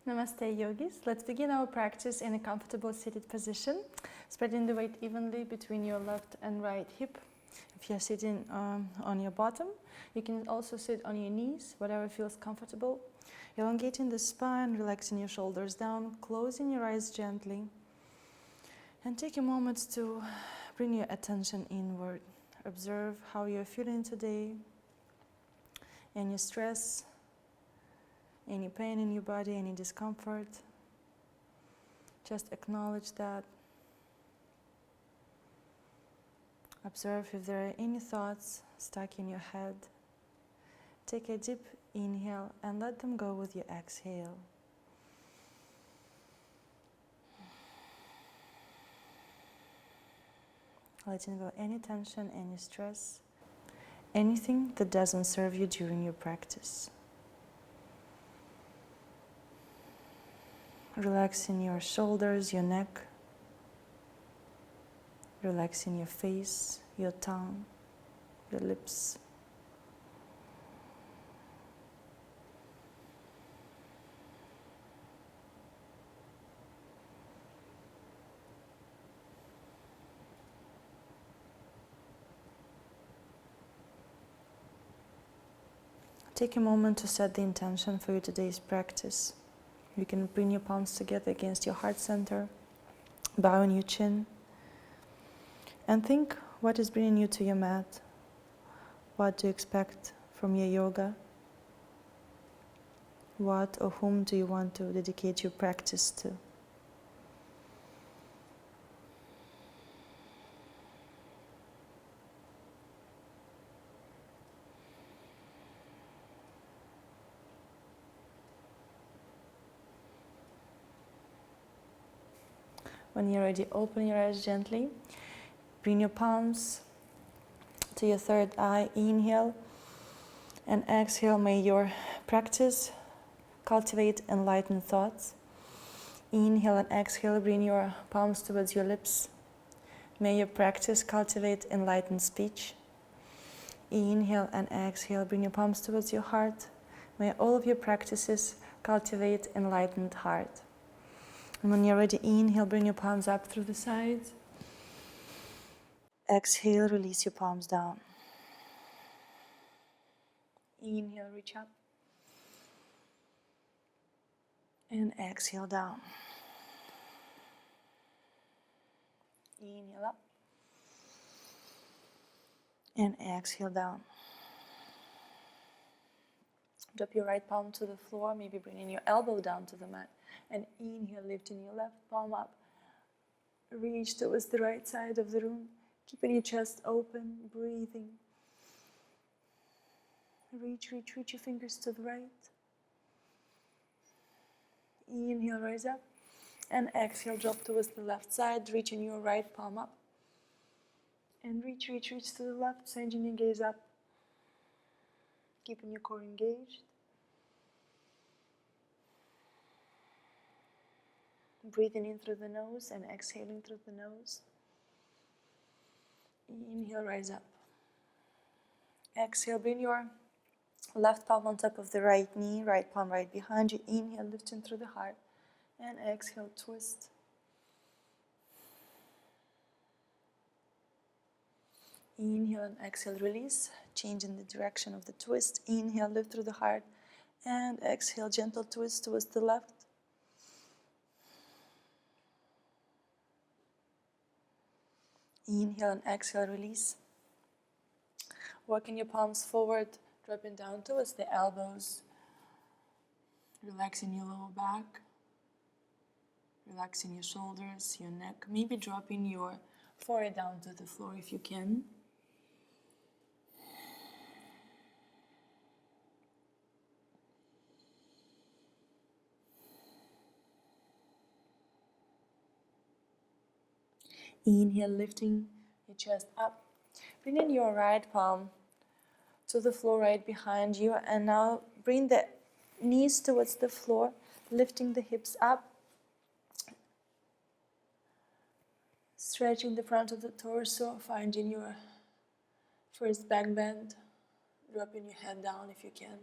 Namaste yogis. Let's begin our practice in a comfortable seated position, spreading the weight evenly between your left and right hip. If you're sitting on your bottom, you can also sit on your knees, whatever feels comfortable. Elongating the spine, relaxing your shoulders down, closing your eyes gently. And take a moment to bring your attention inward. Observe how you're feeling today, any stress, any pain in your body, any discomfort. Just acknowledge that. Observe if there are any thoughts stuck in your head. Take a deep inhale and let them go with your exhale. Letting go any tension, any stress, anything that doesn't serve you during your practice. Relaxing your shoulders, your neck. Relaxing your face, your tongue, your lips. Take a moment to set the intention for your today's practice. You can bring your palms together against your heart center, bowing your chin, and think what is bringing you to your mat. What do you expect from your yoga? What or whom do you want to dedicate your practice to? When you're ready, open your eyes gently. Bring your palms to your third eye. Inhale and exhale. May your practice cultivate enlightened thoughts. Inhale and exhale. Bring your palms towards your lips. May your practice cultivate enlightened speech. Inhale and exhale. Bring your palms towards your heart. May all of your practices cultivate enlightened heart. And when you're ready, inhale, bring your palms up through the sides. Exhale, release your palms down. Inhale, reach up. And exhale down. Inhale up. And exhale down. Drop your right palm to the floor, maybe bringing your elbow down to the mat. And inhale, lifting your left palm up. Reach towards the right side of the room. Keeping your chest open, breathing. Reach your fingers to the right. Inhale, rise up. And exhale, drop towards the left side, reaching your right palm up. And reach to the left, sending your gaze up. Keeping your core engaged. Breathing in through the nose and exhaling through the nose. Inhale, rise up. Exhale, bring your left palm on top of the right knee, right palm right behind you. Inhale, lifting through the heart. And exhale, twist. Inhale and exhale, release. Changing the direction of the twist. Inhale, lift through the heart. And exhale, gentle twist towards the left. Inhale and exhale, release. Walking your palms forward, dropping down towards the elbows. Relaxing your lower back. Relaxing your shoulders, your neck. Maybe dropping your forehead down to the floor if you can. Inhale, lifting your chest up. Bringing your right palm to the floor right behind you. And now bring the knees towards the floor, lifting the hips up. Stretching the front of the torso, finding your first back bend. Dropping your head down if you can.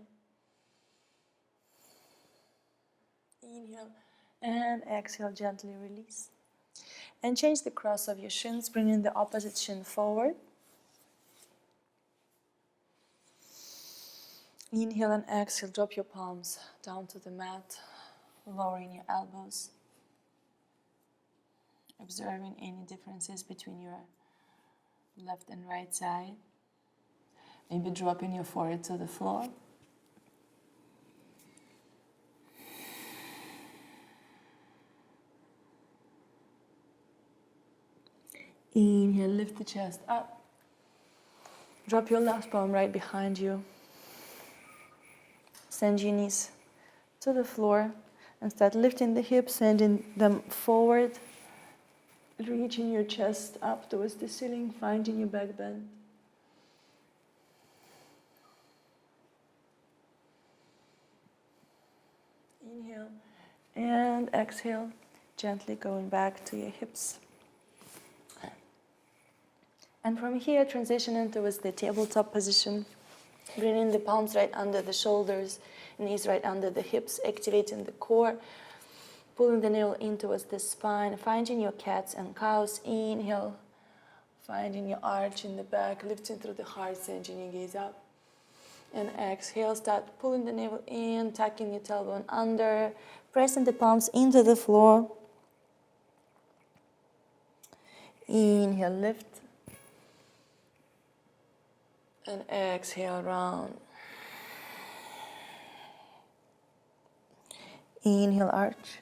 Inhale and exhale, gently release. And change the cross of your shins, bringing the opposite shin forward. Inhale and exhale, drop your palms down to the mat, lowering your elbows, observing any differences between your left and right side. Maybe dropping your forehead to the floor. Inhale, lift the chest up. Drop your left palm right behind you. Send your knees to the floor and start lifting the hips, sending them forward, reaching your chest up towards the ceiling, finding your back bend. Inhale and exhale, gently going back to your hips. And from here, transition towards the tabletop position, bringing the palms right under the shoulders, knees right under the hips, activating the core, pulling the navel in towards the spine, finding your cats and cows. Inhale, finding your arch in the back, lifting through the heart, sending your gaze up. And exhale, start pulling the navel in, tucking your tailbone under, pressing the palms into the floor. Inhale, lift. And exhale, round. Inhale, arch.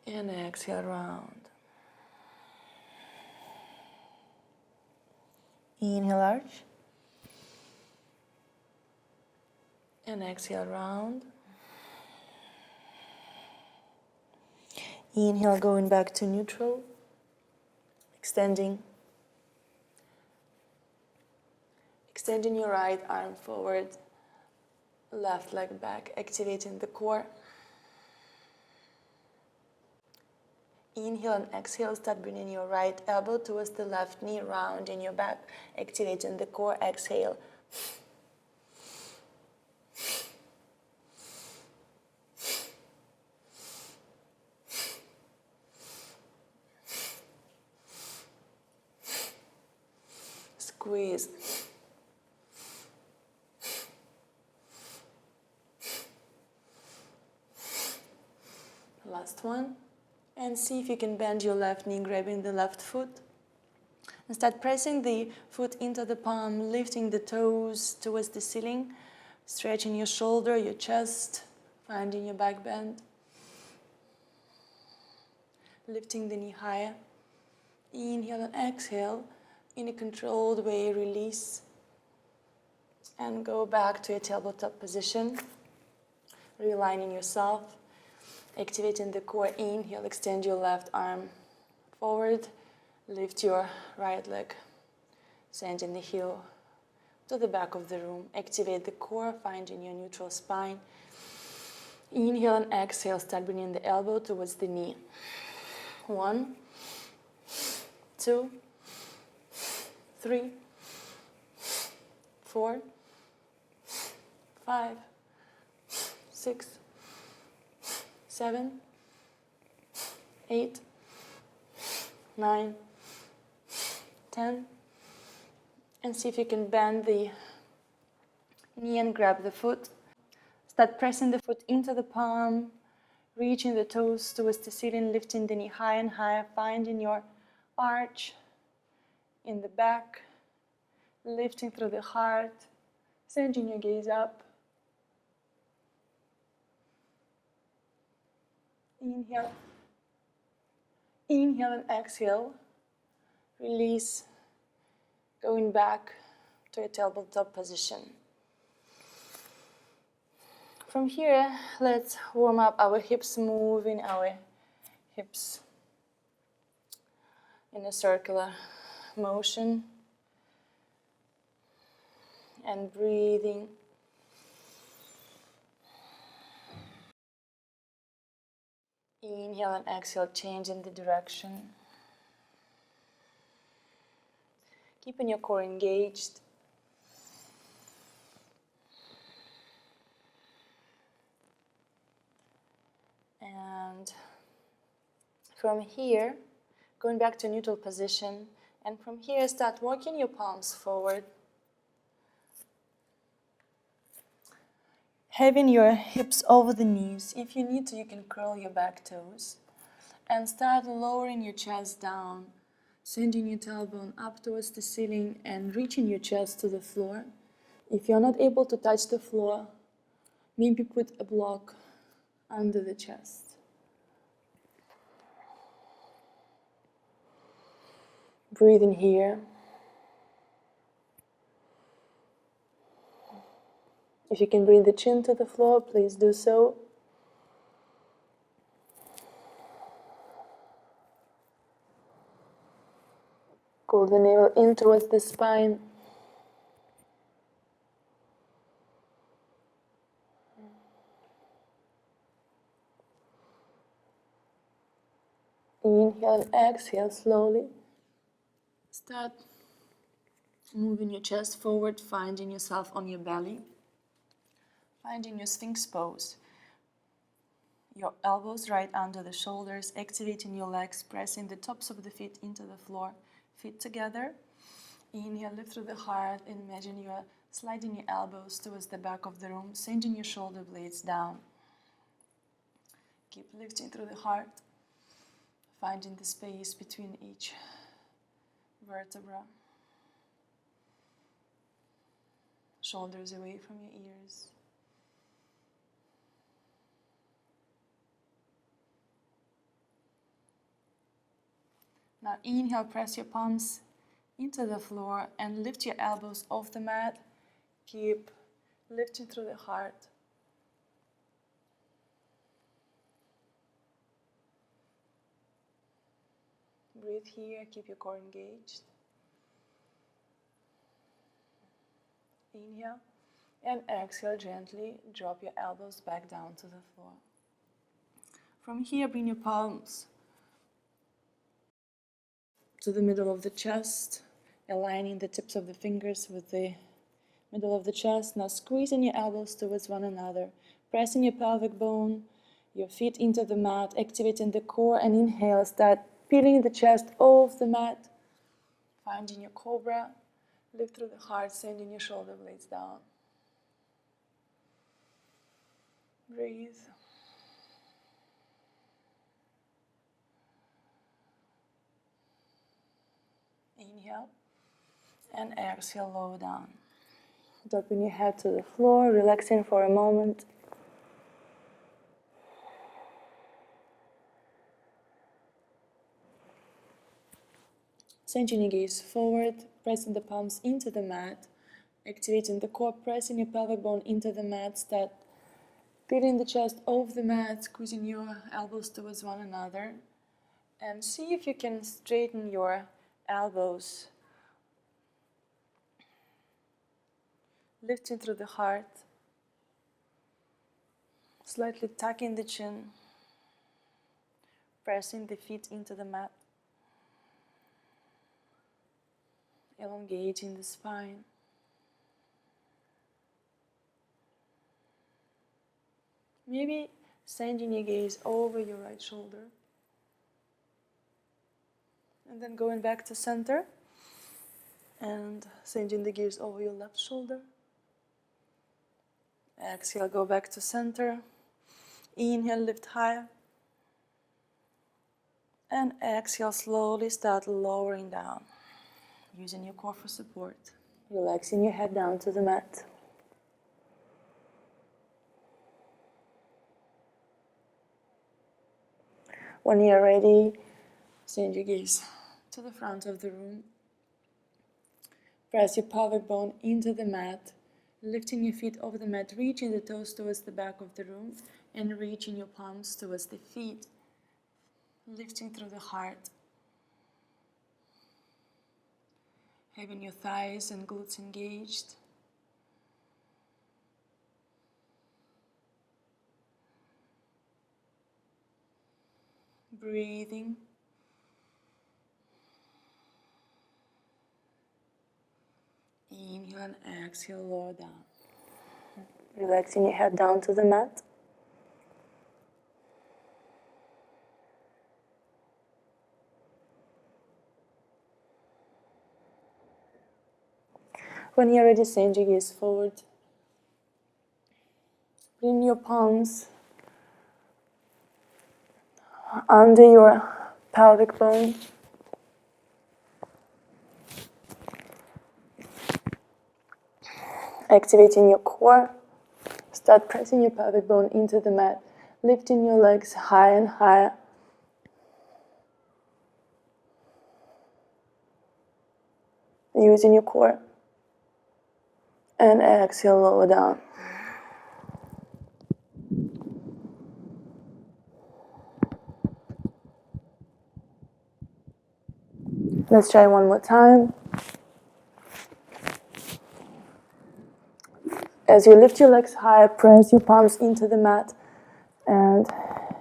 And exhale, round. Inhale, arch. And exhale, round. Inhale, going back to neutral. Extending your right arm forward, left leg back, activating the core. Inhale and exhale, start bringing your right elbow towards the left knee, rounding your back, activating the core. Exhale. Squeeze. Last one. And see if you can bend your left knee, grabbing the left foot. And start pressing the foot into the palm, lifting the toes towards the ceiling, stretching your shoulder, your chest, finding your back bend. Lifting the knee higher. Inhale and exhale. In a controlled way, release. And go back to your tabletop position. Realigning yourself. Activating the core. Inhale, extend your left arm forward. Lift your right leg, sending the heel to the back of the room. Activate the core, finding your neutral spine. Inhale and exhale, start bringing the elbow towards the knee. 1, 2, 3, 4, 5, 6, 7, 8, 9, 10. And see if you can bend the knee and grab the foot. Start pressing the foot into the palm, reaching the toes towards the ceiling, lifting the knee higher and higher, finding your arch in the back, lifting through the heart, sending your gaze up. Inhale. Inhale and exhale. Release. Going back to a tabletop position. From here, let's warm up our hips, moving our hips in a circular motion. And breathing. Inhale and exhale, changing the direction. Keeping your core engaged. And from here, going back to neutral position, and from here start walking your palms forward. Having your hips over the knees. If you need to, you can curl your back toes. And start lowering your chest down, sending your tailbone up towards the ceiling and reaching your chest to the floor. If you're not able to touch the floor, maybe put a block under the chest. Breathe in here. If you can bring the chin to the floor, please do so. Pull the navel in towards the spine. Inhale and exhale slowly. Start moving your chest forward, finding yourself on your belly. Finding your Sphinx pose. Your elbows right under the shoulders, activating your legs, pressing the tops of the feet into the floor. Feet together. Inhale, lift through the heart, and imagine you are sliding your elbows towards the back of the room, sending your shoulder blades down. Keep lifting through the heart, finding the space between each vertebra. Shoulders away from your ears. Now inhale, press your palms into the floor and lift your elbows off the mat. Keep lifting through the heart. Breathe here, keep your core engaged. Inhale and exhale gently, drop your elbows back down to the floor. From here, bring your palms to the middle of the chest, aligning the tips of the fingers with the middle of the chest. Now squeezing your elbows towards one another, pressing your pelvic bone, your feet into the mat, activating the core, and inhale, start peeling the chest off the mat, finding your cobra, lift through the heart, sending your shoulder blades down. Breathe. Inhale and exhale, lower down. Dropping your head to the floor, relaxing for a moment. Sending your gaze forward, pressing the palms into the mat, activating the core, pressing your pelvic bone into the mat. Start peeling the chest off the mat, squeezing your elbows towards one another. And see if you can straighten your elbows, lifting through the heart, slightly tucking the chin, pressing the feet into the mat, elongating the spine. Maybe sending your gaze over your right shoulder. And then going back to center and sending the gaze over your left shoulder. Exhale, go back to center. Inhale, lift higher. And exhale, slowly start lowering down, using your core for support. Relaxing your head down to the mat. When you're ready, send your gaze to the front of the room. Press your pelvic bone into the mat, lifting your feet over the mat, reaching the toes towards the back of the room, and reaching your palms towards the feet, lifting through the heart. Having your thighs and glutes engaged. Breathing. Inhale and exhale, lower down. Relaxing your head down to the mat. When you're ready, send your gaze forward. Bring your palms under your pelvic bone. Activating your core. Start pressing your pelvic bone into the mat, lifting your legs higher and higher. Using your core. And exhale, lower down. Let's try one more time. As you lift your legs higher, press your palms into the mat and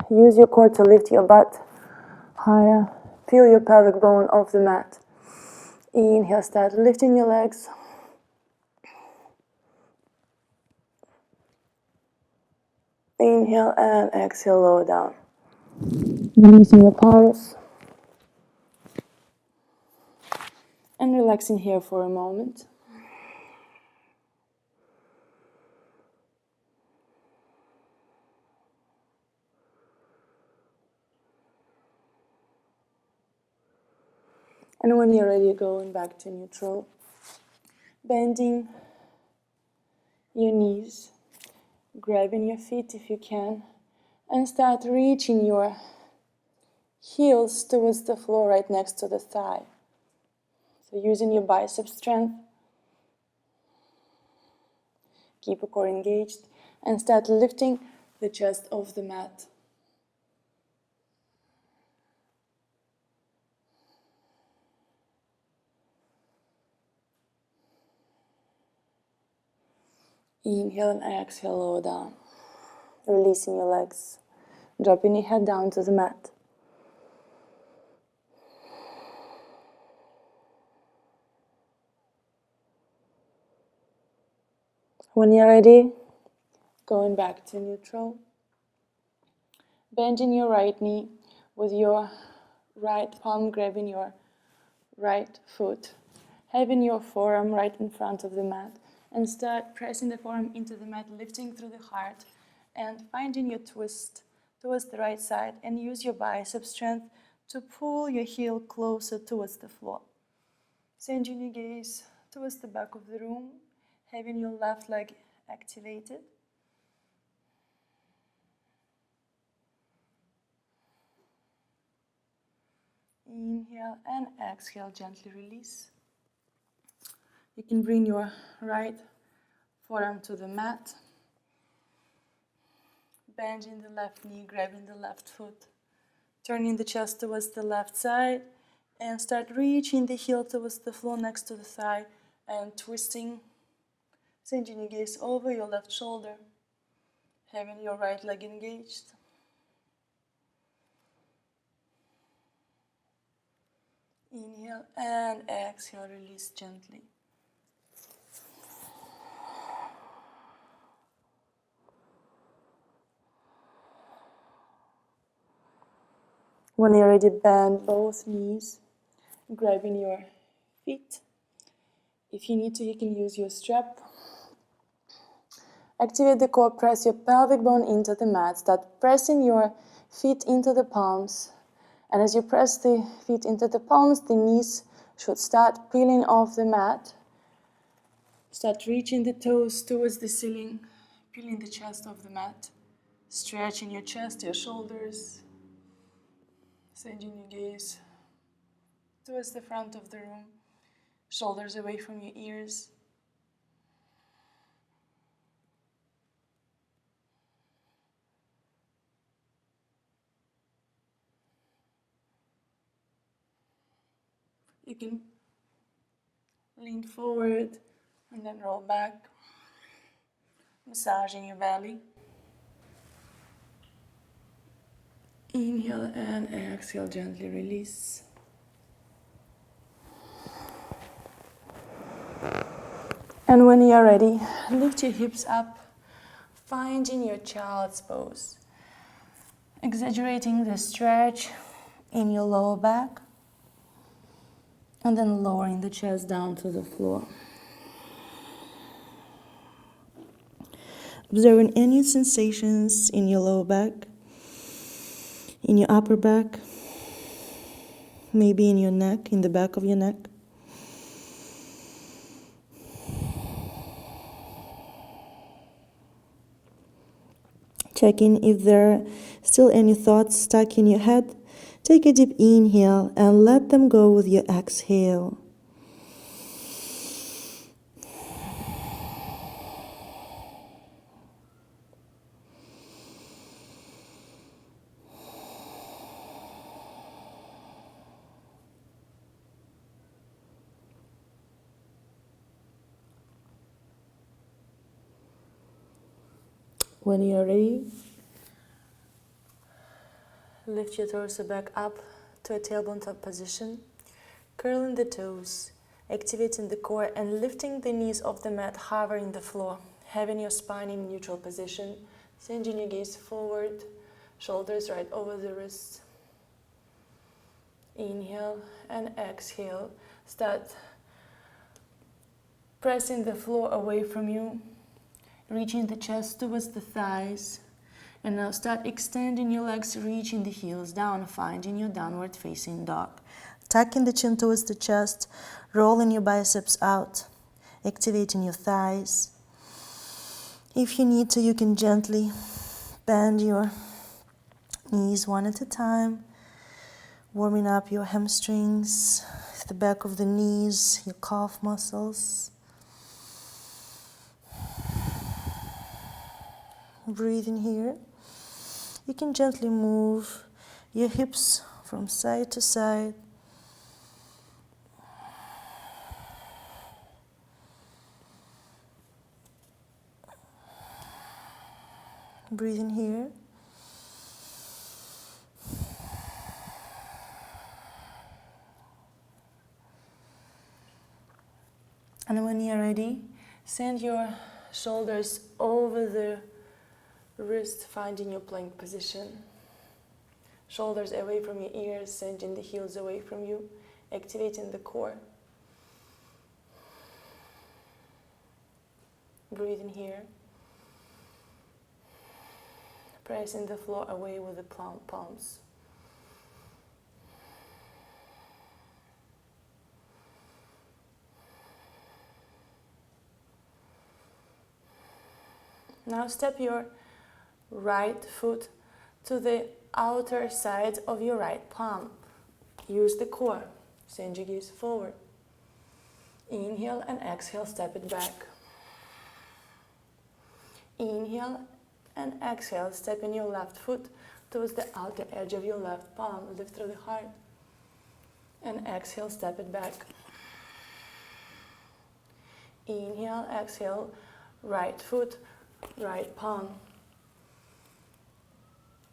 use your core to lift your butt higher. Feel your pelvic bone off the mat. Inhale, start lifting your legs. Inhale and exhale, lower down. Releasing your palms. And relaxing here for a moment. And when you're ready, going back to neutral. Bending your knees, grabbing your feet if you can, and start reaching your heels towards the floor right next to the thigh. So using your bicep strength, keep your core engaged, and start lifting the chest off the mat. Inhale and exhale, lower down. Releasing your legs, dropping your head down to the mat. When you're ready, going back to neutral. Bending your right knee with your right palm grabbing your right foot. Having your forearm right in front of the mat. And start pressing the forearm into the mat, lifting through the heart. And finding your twist towards the right side. And use your bicep strength to pull your heel closer towards the floor. Sending your gaze towards the back of the room. Having your left leg activated. Inhale and exhale, gently release. You can bring your right forearm to the mat. Bending the left knee, grabbing the left foot. Turning the chest towards the left side. And start reaching the heel towards the floor next to the thigh. And twisting. Sending your gaze over your left shoulder. Having your right leg engaged. Inhale and exhale, release gently. When you're ready, bend both knees, grabbing your feet. If you need to, you can use your strap. Activate the core, press your pelvic bone into the mat. Start pressing your feet into the palms. And as you press the feet into the palms, the knees should start peeling off the mat. Start reaching the toes towards the ceiling, peeling the chest off the mat. Stretching your chest, your shoulders. Sending your gaze towards the front of the room, shoulders away from your ears. You can lean forward and then roll back, massaging your belly. Inhale and exhale, gently release. And when you're ready, lift your hips up, finding your child's pose. Exaggerating the stretch in your lower back, and then lowering the chest down to the floor. Observing any sensations in your lower back, in your upper back, maybe in your neck, in the back of your neck. Checking if there are still any thoughts stuck in your head. Take a deep inhale and let them go with your exhale. When you're ready, lift your torso back up to a tailbone top position, curling the toes, activating the core and lifting the knees off the mat, hovering the floor, having your spine in neutral position, sending your gaze forward, shoulders right over the wrists. Inhale and exhale. Start pressing the floor away from you, reaching the chest towards the thighs. And now start extending your legs, reaching the heels down, finding your downward facing dog. Tucking the chin towards the chest, rolling your biceps out, activating your thighs. If you need to, you can gently bend your knees one at a time, warming up your hamstrings, the back of the knees, your calf muscles. Breathe in here. You can gently move your hips from side to side. Breathe in here. And when you're ready, send your shoulders over the wrist, finding your plank position. Shoulders away from your ears, sending the heels away from you, activating the core. Breathe in here. Pressing the floor away with the palms. Now step your right foot to the outer side of your right palm. Use the core. Send your gaze forward. Inhale and exhale, step it back. Inhale and exhale, step in your left foot towards the outer edge of your left palm. Lift through the heart. And exhale, step it back. Inhale, exhale, right foot, right palm.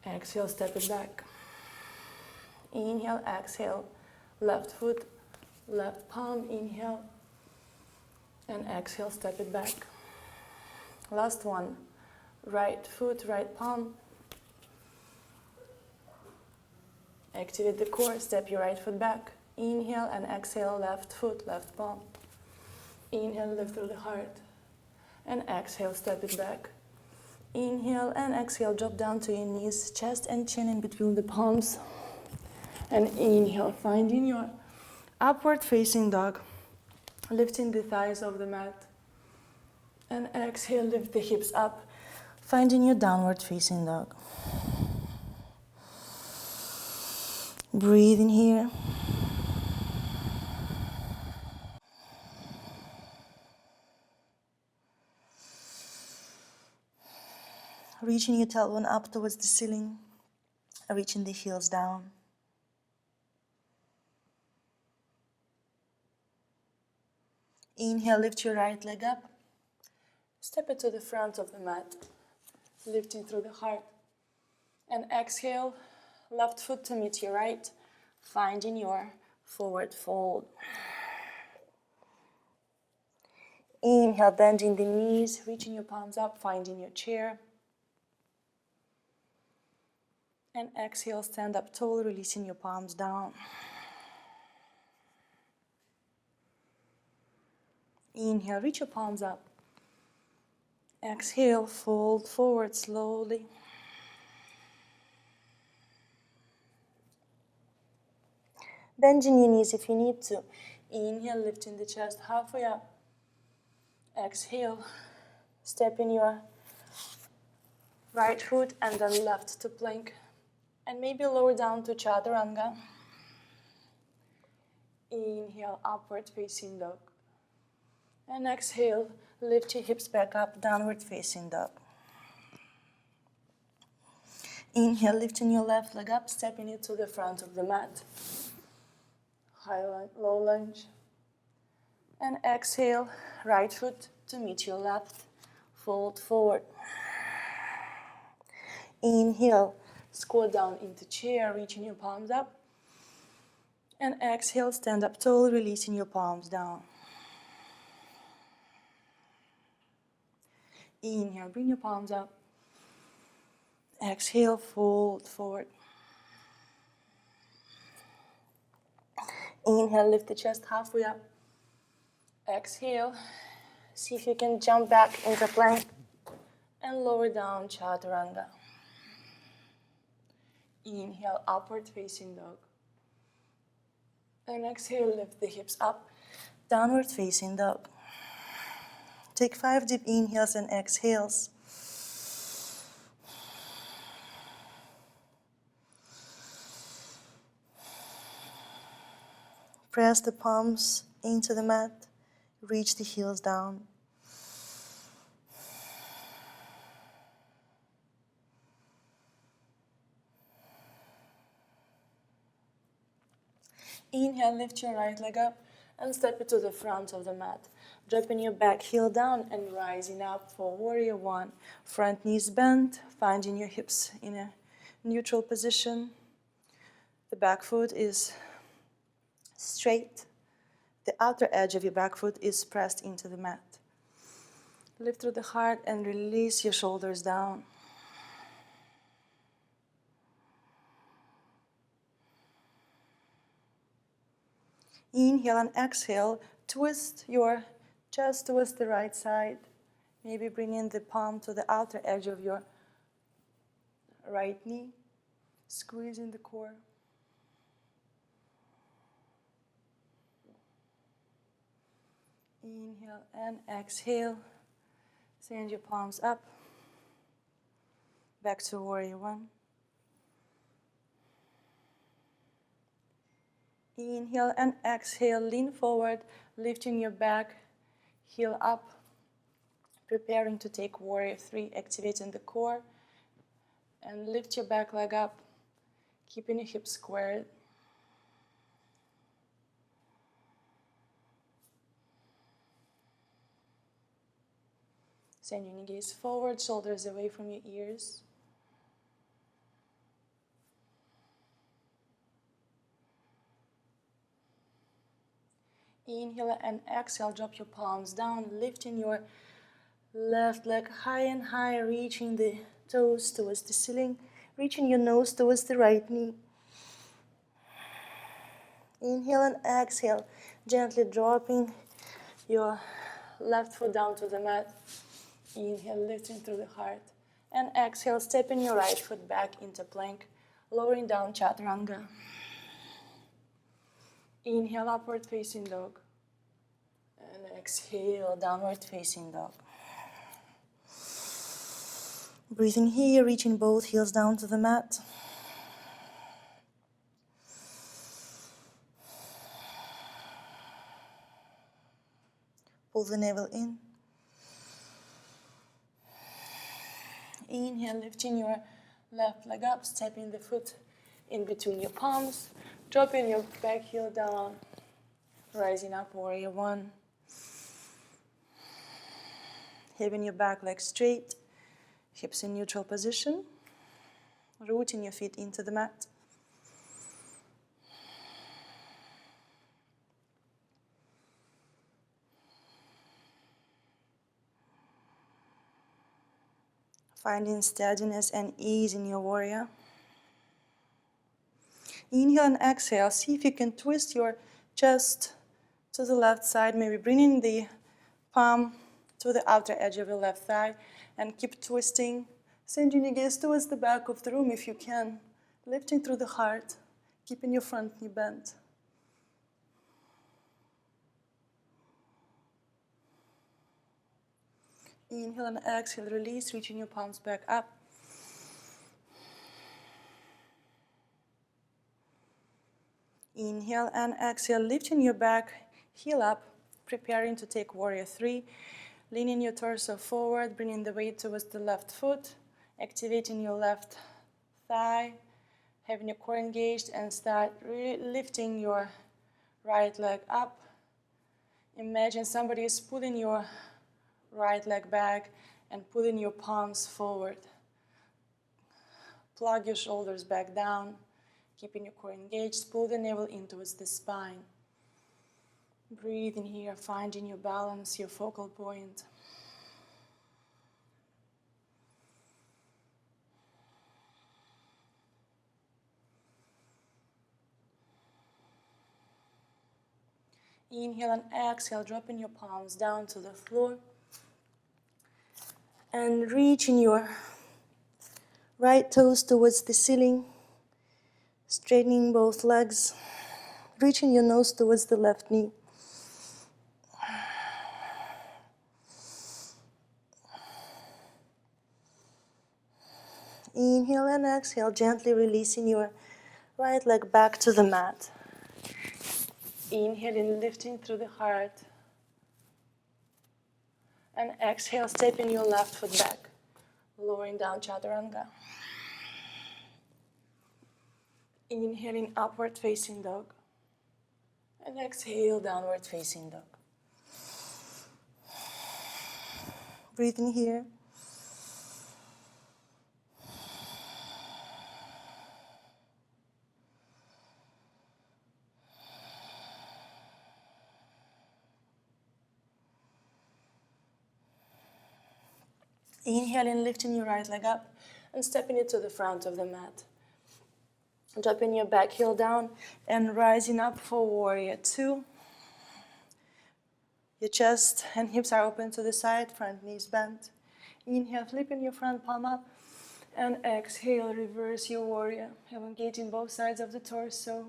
Exhale, step it back. Inhale, exhale, left foot, left palm. Inhale and exhale, step it back. Last one. Right foot, right palm. Activate the core, step your right foot back. Inhale and exhale, left foot, left palm. Inhale, lift through the heart. And exhale, step it back. Inhale and exhale, drop down to your knees, chest and chin in between the palms. And inhale, finding your upward facing dog. Lifting the thighs off the mat. And exhale, lift the hips up. Finding your downward facing dog. Breathe in here. Reaching your tailbone up towards the ceiling. Reaching the heels down. Inhale, lift your right leg up. Step it to the front of the mat. Lifting through the heart. And exhale, left foot to meet your right, finding your forward fold. Inhale, bending the knees, reaching your palms up, finding your chair. And exhale, stand up tall, releasing your palms down. Inhale, reach your palms up. Exhale, fold forward slowly. Bending your knees if you need to. Inhale, lifting the chest halfway up. Exhale, stepping your right foot and then left to plank. And maybe lower down to chaturanga. Inhale, upward facing dog. And exhale, lift your hips back up, downward facing dog. Inhale, lifting your left leg up, stepping it to the front of the mat. High lunge, low lunge. And exhale, right foot to meet your left. Fold forward. Inhale, squat down into chair, reaching your palms up. And exhale, stand up tall, releasing your palms down. Inhale, bring your palms up. Exhale, fold forward. Inhale, lift the chest halfway up. Exhale, see if you can jump back into plank and lower down chaturanga. Inhale, upward facing dog. And exhale, lift the hips up, downward facing dog. Take 5 deep inhales and exhales. Press the palms into the mat, reach the heels down. Inhale, lift your right leg up and step it to the front of the mat. Dropping your back heel down and rising up for warrior one. Front knees bent, finding your hips in a neutral position. The back foot is straight. The outer edge of your back foot is pressed into the mat. Lift through the heart and release your shoulders down. Inhale and exhale, twist your chest towards the right side. Maybe bringing the palm to the outer edge of your right knee. Squeezing the core. Inhale and exhale. Send your palms up. Back to warrior one. Inhale and exhale, lean forward, lifting your back, heel up, preparing to take warrior three, activating the core, and lift your back leg up, keeping your hips squared. Sending your gaze forward, shoulders away from your ears. Inhale and exhale, drop your palms down, lifting your left leg high and high, reaching the toes towards the ceiling, reaching your nose towards the right knee. Inhale and exhale, gently dropping your left foot down to the mat. Inhale, lifting through the heart. And exhale, stepping your right foot back into plank, lowering down chaturanga. Inhale, upward facing dog. And exhale, downward facing dog. Breathing here, reaching both heels down to the mat. Pull the navel in. Inhale, lifting your left leg up, stepping the foot in between your palms, dropping your back heel down, rising up, warrior one. Having your back leg straight, hips in neutral position, rooting your feet into the mat. Finding steadiness and ease in your warrior. Inhale and exhale. See if you can twist your chest to the left side, maybe bringing the palm to the outer edge of your left thigh, and keep twisting, sending your gaze towards the back of the room if you can, lifting through the heart, keeping your front knee bent. Inhale and exhale, release, reaching your palms back up. Inhale and exhale, lifting your back, heel up, preparing to take warrior three. Leaning your torso forward, bringing the weight towards the left foot, activating your left thigh, having your core engaged, and start lifting your right leg up. Imagine somebody is pulling your right leg back and pulling your palms forward. Plug your shoulders back down, keeping your core engaged. Pull the navel in towards the spine. Breathe in here, finding your balance, your focal point. Inhale and exhale, dropping your palms down to the floor. And reaching your right toes towards the ceiling. Straightening both legs. Reaching your nose towards the left knee. Inhale and exhale, gently releasing your right leg back to the mat. Inhaling, lifting through the heart. And exhale, stepping your left foot back, lowering down chaturanga. Inhaling, upward facing dog. And exhale, downward facing dog. Breathing here. Inhaling, lifting your right leg up and stepping it to the front of the mat. Dropping your back heel down and rising up for warrior two. Your chest and hips are open to the side, front knees bent. Inhale, flipping your front palm up. And exhale, reverse your warrior, elongating both sides of the torso.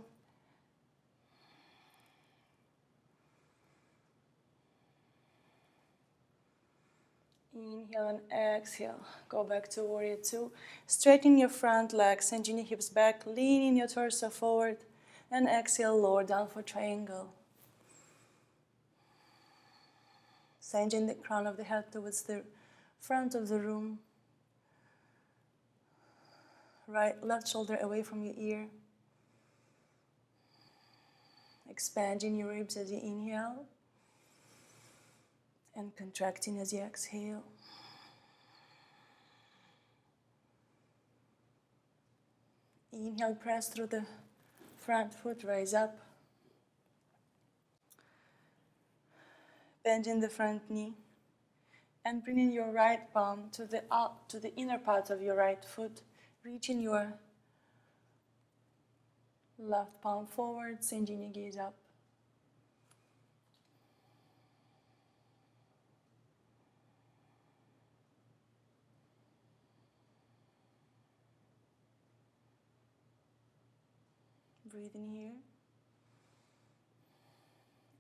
Inhale and exhale. Go back to warrior two. Straighten your front leg, sending your hips back, leaning your torso forward. And exhale, lower down for triangle. Sending the crown of the head towards the front of the room. Left shoulder away from your ear. Expanding your ribs as you inhale. And contracting as you exhale. Inhale, press through the front foot, rise up. Bending the front knee. And bringing your right palm to the inner part of your right foot. Reaching your left palm forward, sending your gaze up. Breathe in here.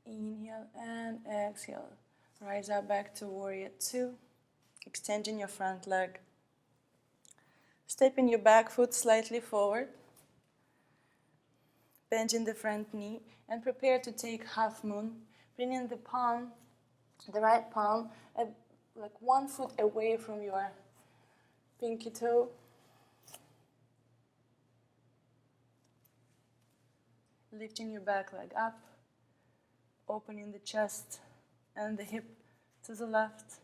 Inhale and exhale. Rise up back to warrior two. Extending your front leg. Stepping your back foot slightly forward. Bending the front knee. And prepare to take half moon. Bringing the right palm, like 1 foot away from your pinky toe. Lifting your back leg up, opening the chest and the hip to the left.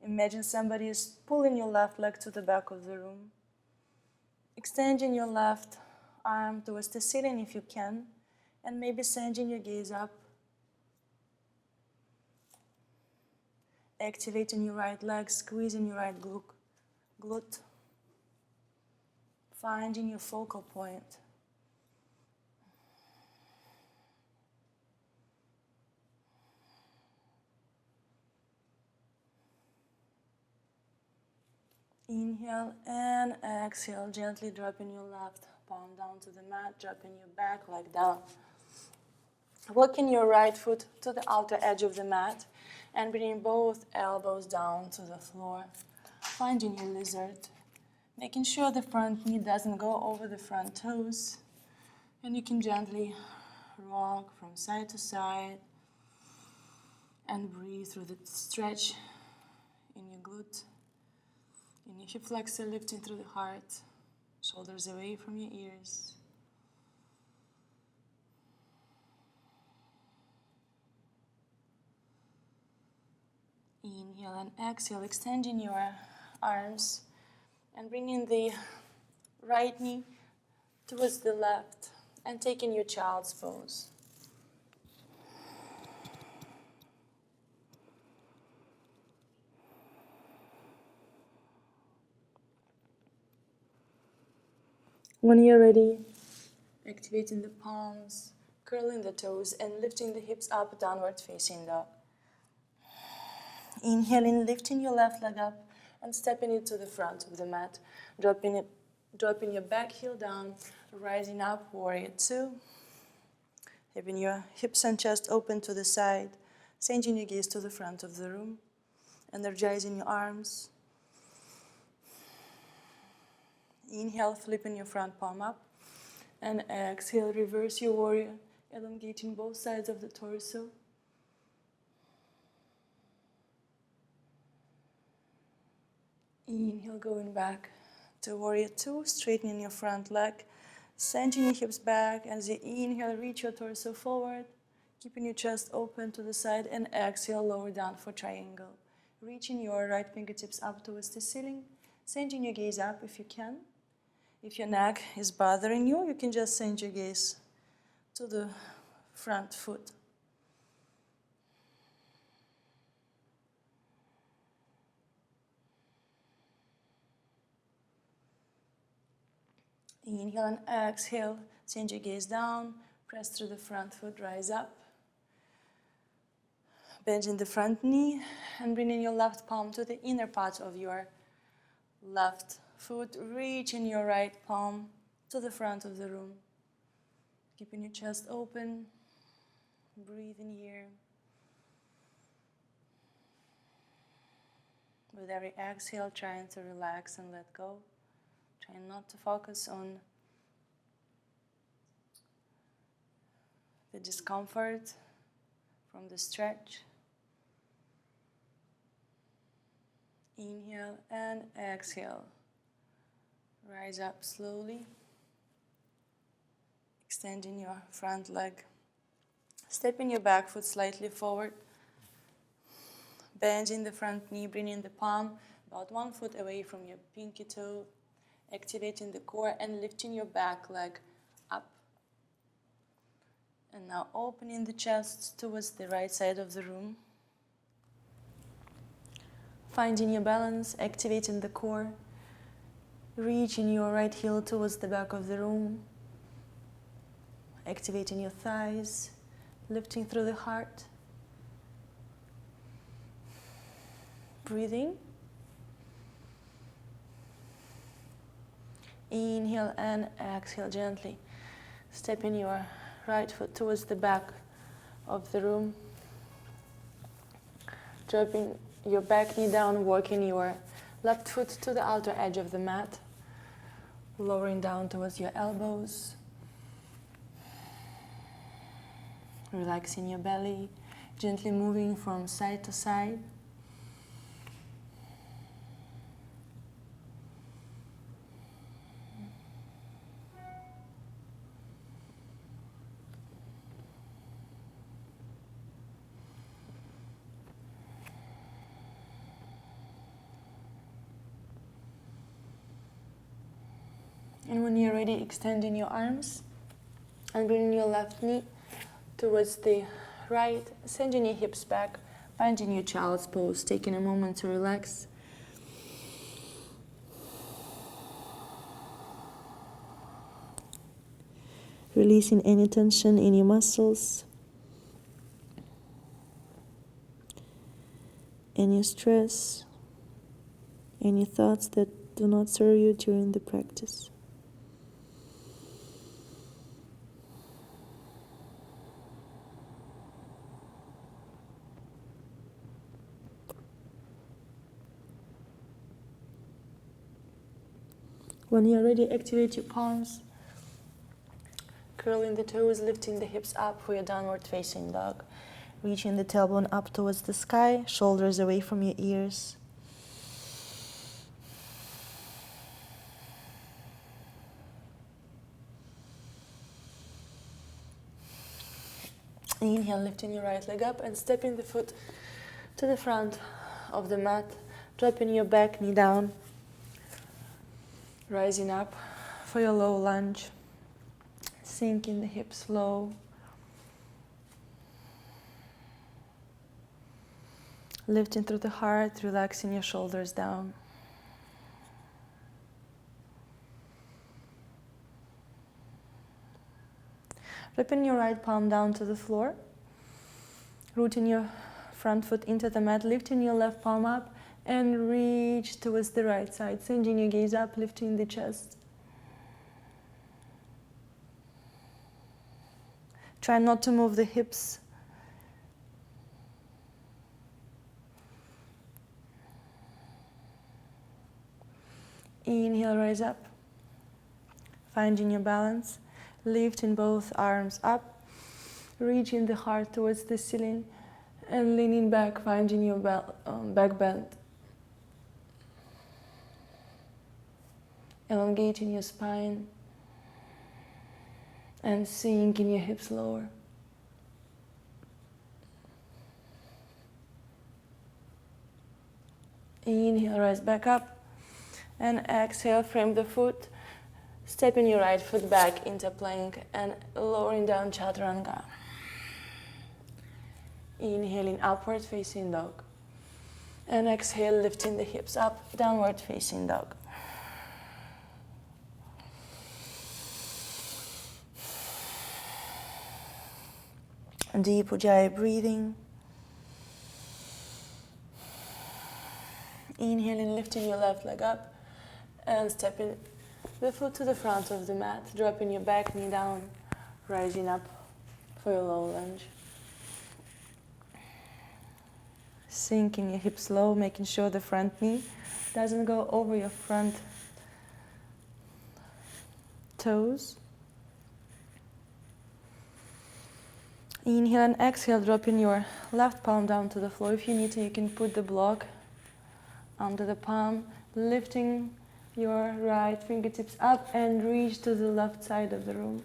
Imagine somebody is pulling your left leg to the back of the room. Extending your left arm towards the ceiling if you can, and maybe sending your gaze up. Activating your right leg, squeezing your right glute. Finding your focal point. Inhale and exhale, gently dropping your left palm down to the mat, dropping your back leg down. Walking your right foot to the outer edge of the mat and bringing both elbows down to the floor. Finding your lizard, making sure the front knee doesn't go over the front toes. And you can gently rock from side to side and breathe through the stretch in your glute, in your hip flexor, lifting through the heart, shoulders away from your ears. Inhale and exhale, extending your arms and bringing the right knee towards the left and taking your child's pose. When you're ready, activating the palms, curling the toes and lifting the hips up, downward facing dog. Inhaling, lifting your left leg up and stepping it to the front of the mat, dropping your back heel down, rising up, warrior two. Having your hips and chest open to the side, changing your gaze to the front of the room, energizing your arms. Inhale, flipping your front palm up, and exhale, reverse your warrior, elongating both sides of the torso. Inhale, going back to warrior two, straightening your front leg, sending your hips back. As you inhale, reach your torso forward, keeping your chest open to the side, and exhale, lower down for triangle. Reaching your right fingertips up towards the ceiling, sending your gaze up if you can. If your neck is bothering you, you can just send your gaze to the front foot. Inhale and exhale, send your gaze down, press through the front foot, rise up. Bending the front knee and bringing your left palm to the inner part of your left foot, reaching your right palm to the front of the room. Keeping your chest open, breathing here. With every exhale, trying to relax and let go. Trying not to focus on the discomfort from the stretch. Inhale and exhale. Rise up slowly, extending your front leg. Stepping your back foot slightly forward. Bending the front knee, bringing the palm about 1 foot away from your pinky toe. Activating the core and lifting your back leg up. And now opening the chest towards the right side of the room. Finding your balance, activating the core. Reaching your right heel towards the back of the room. Activating your thighs, lifting through the heart. Breathing. Inhale and exhale gently. Stepping your right foot towards the back of the room. Dropping your back knee down, walking your left foot to the outer edge of the mat. Lowering down towards your elbows. Relaxing your belly, gently moving from side to side. And when you're ready, extending your arms and bringing your left knee towards the right, sending your hips back, finding your child's pose, taking a moment to relax. Releasing any tension in your muscles, any stress, any thoughts that do not serve you during the practice. When you're ready, activate your palms, curling the toes, lifting the hips up for your downward facing dog. Reaching the tailbone up towards the sky, shoulders away from your ears. Inhale, lifting your right leg up and stepping the foot to the front of the mat, dropping your back knee down, rising up for your low lunge, sinking the hips low, lifting through the heart, relaxing your shoulders down. Dropping your right palm down to the floor, rooting your front foot into the mat, lifting your left palm up and reach towards the right side, sending your gaze up, lifting the chest. Try not to move the hips. Inhale, rise up, finding your balance. Lifting both arms up, reaching the heart towards the ceiling, and leaning back, finding your back bend. Elongating your spine and sinking your hips lower. Inhale, rise back up, and exhale, frame the foot. Stepping your right foot back into plank and lowering down chaturanga. Inhaling, upward facing dog. And exhale, lifting the hips up, downward facing dog. Deep Ujjayi breathing. Inhaling, lifting your left leg up and stepping the foot to the front of the mat, dropping your back knee down, rising up for your low lunge. Sinking your hips low, making sure the front knee doesn't go over your front toes. Inhale and exhale, dropping your left palm down to the floor. If you need to, you can put the block under the palm, lifting your right fingertips up and reach to the left side of the room.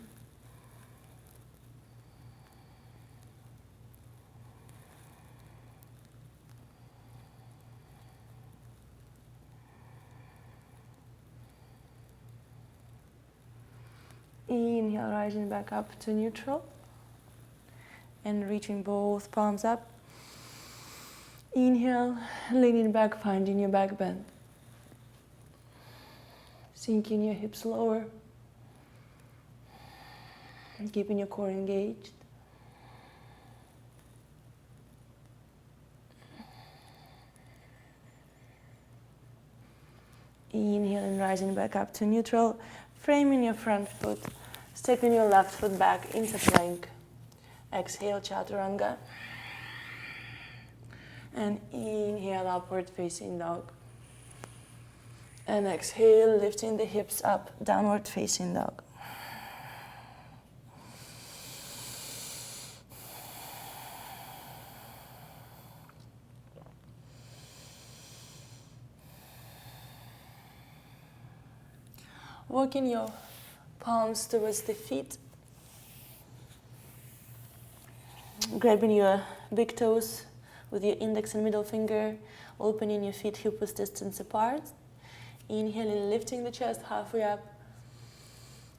Inhale, rising back up to neutral and reaching both palms up. Inhale, leaning back, finding your back bend. Sinking your hips lower, and keeping your core engaged. Inhale and rising back up to neutral, framing your front foot, stepping your left foot back into plank. Exhale, chaturanga. And inhale, upward facing dog. And exhale, lifting the hips up, downward facing dog. Walking your palms towards the feet. Grabbing your big toes with your index and middle finger, opening your feet hip-width distance apart. Inhaling, lifting the chest halfway up.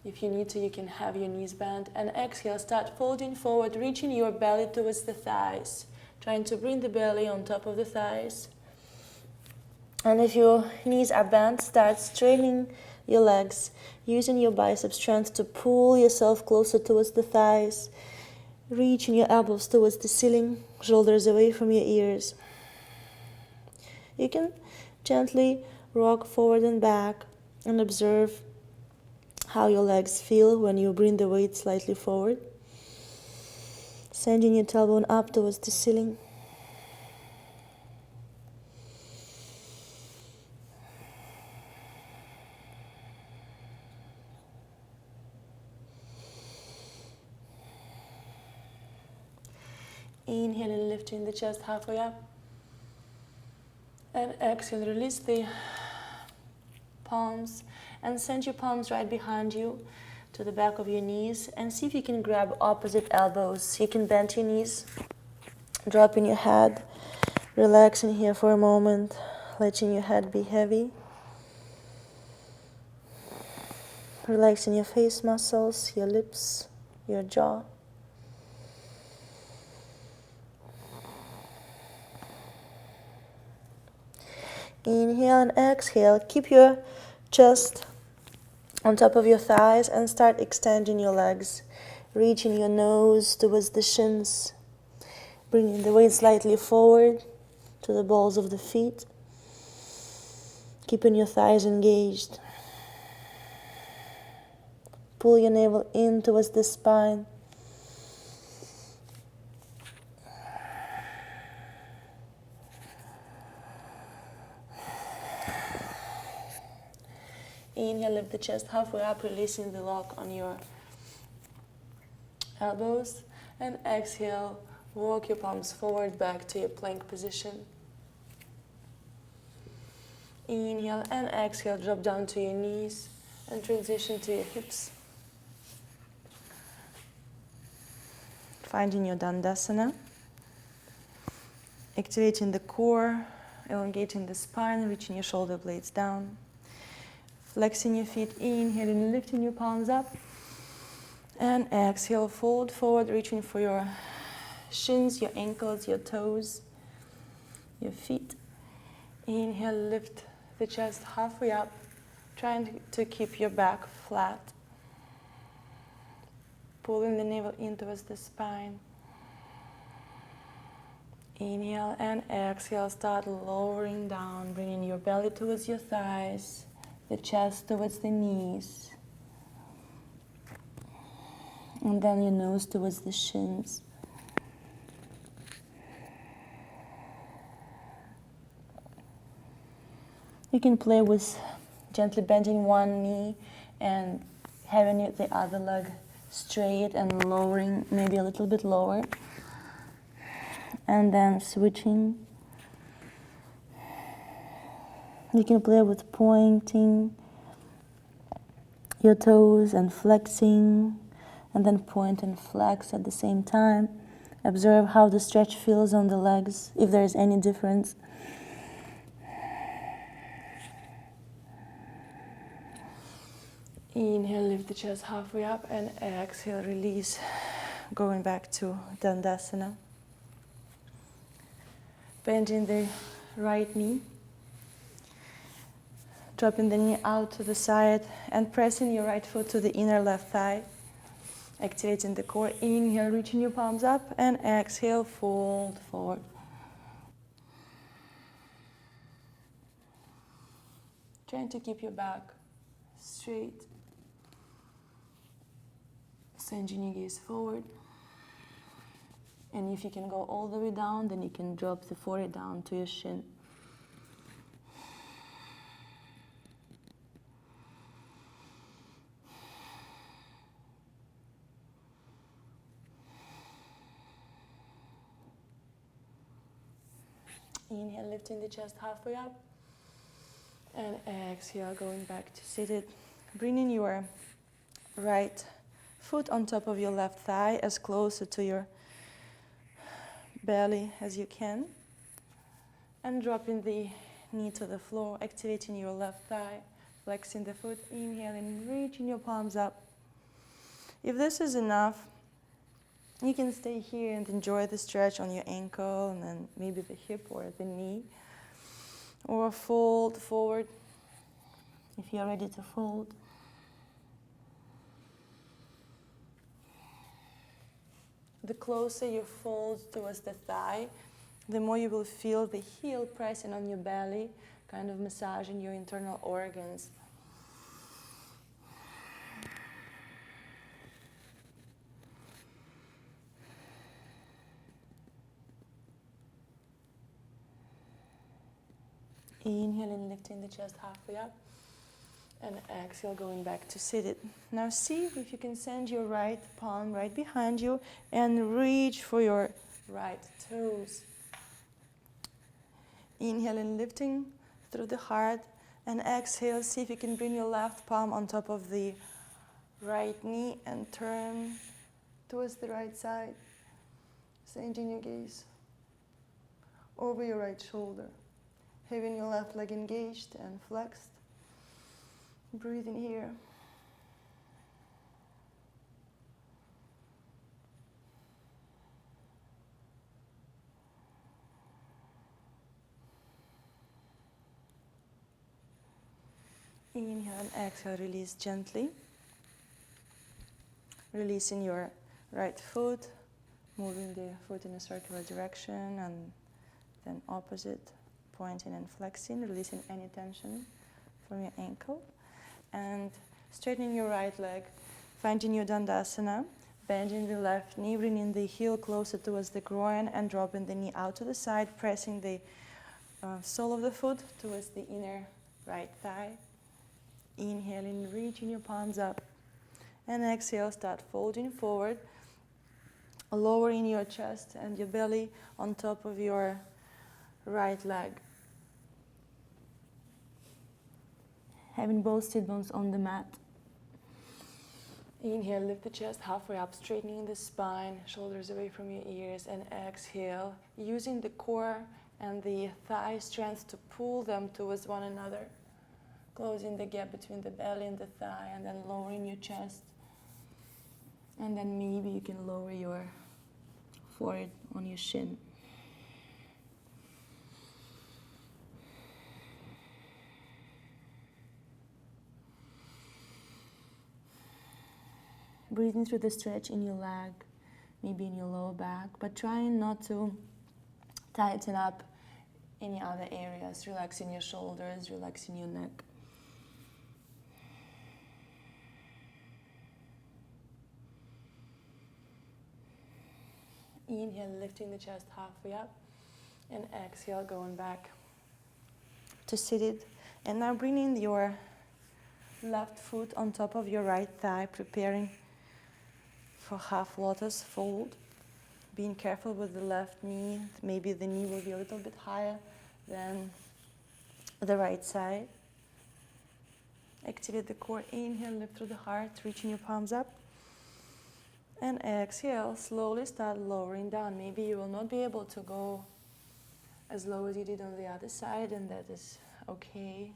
If you need to, you can have your knees bent. And exhale, start folding forward, reaching your belly towards the thighs. Trying to bring the belly on top of the thighs. And if your knees are bent, start straightening your legs, using your bicep strength to pull yourself closer towards the thighs. Reaching your elbows towards the ceiling, shoulders away from your ears. You can gently Rock forward and back and observe how your legs feel when you bring the weight slightly forward. Sending your tailbone up towards the ceiling. Inhale and lifting the chest halfway up. And exhale, release the palms and send your palms right behind you to the back of your knees, and see if you can grab opposite elbows. You can bend your knees, dropping your head, relaxing here for a moment, letting your head be heavy. Relaxing your face muscles, your lips, your jaw. Inhale and exhale. Keep your chest on top of your thighs and start extending your legs, reaching your nose towards the shins, bringing the weight slightly forward to the balls of the feet, keeping your thighs engaged. Pull your navel in towards the spine. Inhale, lift the chest halfway up, releasing the lock on your elbows. And exhale, walk your palms forward back to your plank position. Inhale and exhale, drop down to your knees and transition to your hips. Finding your Dandasana. Activating the core, elongating the spine, reaching your shoulder blades down. Flexing your feet, inhaling, lifting your palms up. And exhale, fold forward, reaching for your shins, your ankles, your toes, your feet. Inhale, lift the chest halfway up, trying to keep your back flat. Pulling the navel in towards the spine. Inhale and exhale, start lowering down, bringing your belly towards your thighs, the chest towards the knees, and then your nose towards the shins. You can play with gently bending one knee and having the other leg straight and lowering, maybe a little bit lower, and then switching. You can play with pointing your toes and flexing, and then point and flex at the same time. Observe how the stretch feels on the legs, if there is any difference. Inhale, lift the chest halfway up, and exhale, release, going back to Dandasana. Bending the right knee, dropping the knee out to the side, and pressing your right foot to the inner left thigh. Activating the core. Inhale, reaching your palms up, and exhale, fold forward. Trying to keep your back straight. Sending your gaze forward. And if you can go all the way down, then you can drop the forehead down to your shin. Inhale, lifting the chest halfway up. And exhale, going back to seated. Bringing your right foot on top of your left thigh, as closer to your belly as you can. And dropping the knee to the floor, activating your left thigh, flexing the foot, inhaling, reaching your palms up. If this is enough, you can stay here and enjoy the stretch on your ankle and then maybe the hip or the knee. Or fold forward if you're ready to fold. The closer you fold towards the thigh, the more you will feel the heel pressing on your belly kind of massaging your internal organs. Inhaling, lifting the chest halfway up, and exhale, going back to seated. Now see if you can send your right palm right behind you and reach for your right toes. Inhaling, lifting through the heart, and exhale, see if you can bring your left palm on top of the right knee and turn towards the right side, sending your gaze over your right shoulder, having your left leg engaged and flexed. Breathing here. Inhale and exhale, release gently. Releasing your right foot, moving the foot in a circular direction and then opposite, pointing and flexing, releasing any tension from your ankle. And straightening your right leg, finding your Dandasana, bending the left knee, bringing the heel closer towards the groin and dropping the knee out to the side, pressing the sole of the foot towards the inner right thigh. Inhaling, reaching your palms up. And exhale, start folding forward, lowering your chest and your belly on top of your right leg. Having both sit bones on the mat. Inhale, lift the chest halfway up, straightening the spine, shoulders away from your ears, and exhale, using the core and the thigh strength to pull them towards one another, closing the gap between the belly and the thigh, and then lowering your chest. And then maybe you can lower your forehead on your shin. Breathing through the stretch in your leg, maybe in your lower back, but trying not to tighten up any other areas. Relaxing your shoulders, relaxing your neck. Inhale, lifting the chest halfway up, and exhale, going back to seated. And now bringing your left foot on top of your right thigh, preparing for half lotus fold. Being careful with the left knee. Maybe the knee will be a little bit higher than the right side. Activate the core. Inhale, lift through the heart, reaching your palms up. And exhale, slowly start lowering down. Maybe you will not be able to go as low as you did on the other side, and that is okay.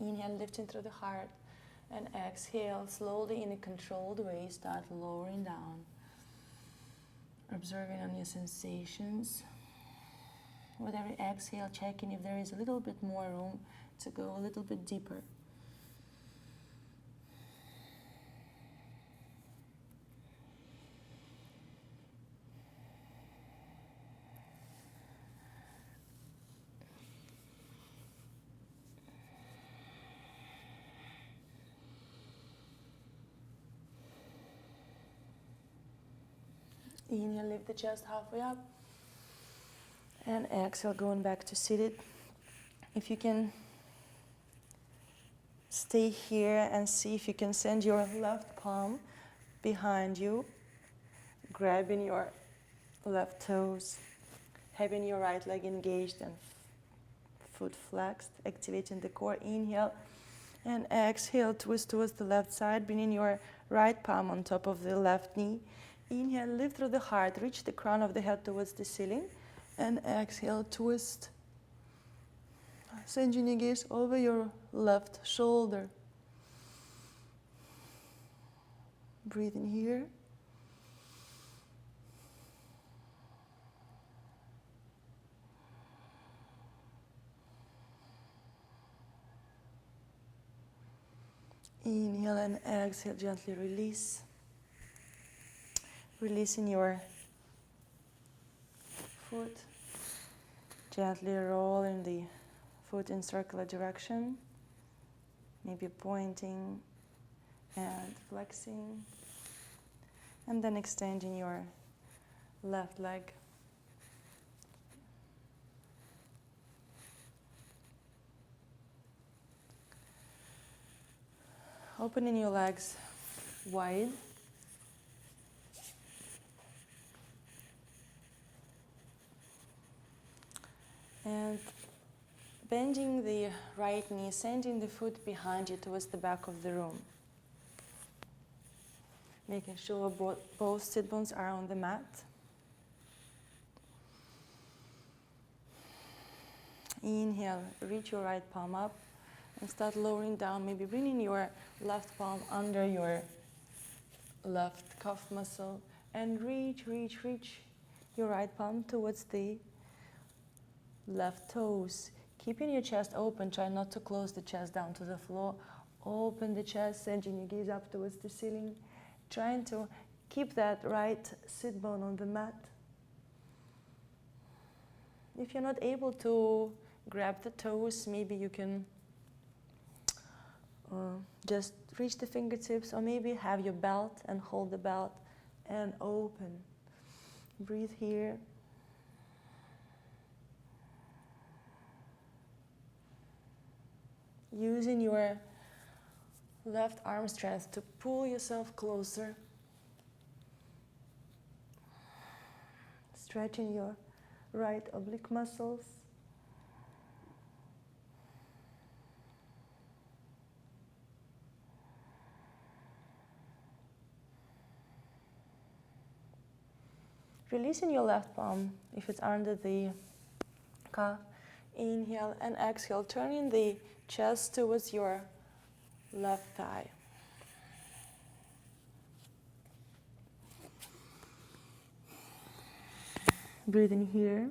Inhale, lifting through the heart, and exhale, slowly in a controlled way, start lowering down. Observing on your sensations. With every exhale, checking if there is a little bit more room to go a little bit deeper. Inhale, lift the chest halfway up. And exhale, going back to seated. If you can stay here and see if you can send your left palm behind you, grabbing your left toes, having your right leg engaged and foot flexed, activating the core. Inhale and exhale, twist towards the left side, bringing your right palm on top of the left knee. Inhale, lift through the heart, reach the crown of the head towards the ceiling, and exhale, twist. Sending your gaze over your left shoulder. Breathing here. Inhale and exhale, gently release. Releasing your foot. Gently rolling the foot in circular direction, maybe pointing and flexing, and then extending your left leg. Opening your legs wide. And bending the right knee, sending the foot behind you towards the back of the room. Making sure both sit bones are on the mat. Inhale, reach your right palm up and start lowering down, maybe bringing your left palm under your left calf muscle and reach your right palm towards the left toes. Keeping your chest open, try not to close the chest down to the floor. Open the chest, sending your gaze up towards the ceiling. Trying to keep that right sit bone on the mat. If you're not able to grab the toes, maybe you can just reach the fingertips, or maybe have your belt and hold the belt and open. Breathe here. Using your left arm strength to pull yourself closer. Stretching your right oblique muscles. Releasing your left palm if it's under the calf. Inhale and exhale, turning the chest towards your left thigh. Breathing here.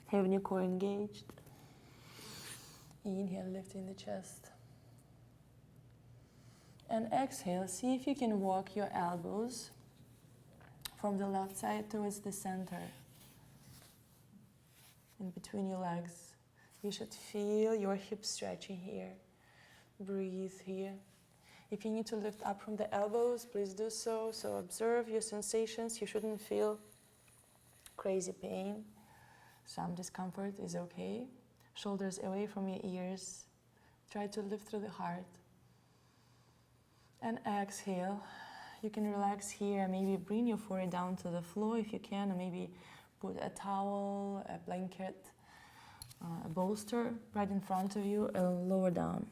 Having your core engaged. Inhale, lifting the chest. And exhale, see if you can walk your elbows from the left side towards the center. In between your legs. You should feel your hips stretching here. Breathe here. If you need to lift up from the elbows, please do so. So observe your sensations. You shouldn't feel crazy pain. Some discomfort is okay. Shoulders away from your ears. Try to lift through the heart. And exhale. You can relax here. Maybe bring your forehead down to the floor if you can, or maybe put a towel, a blanket, a bolster right in front of you and lower down.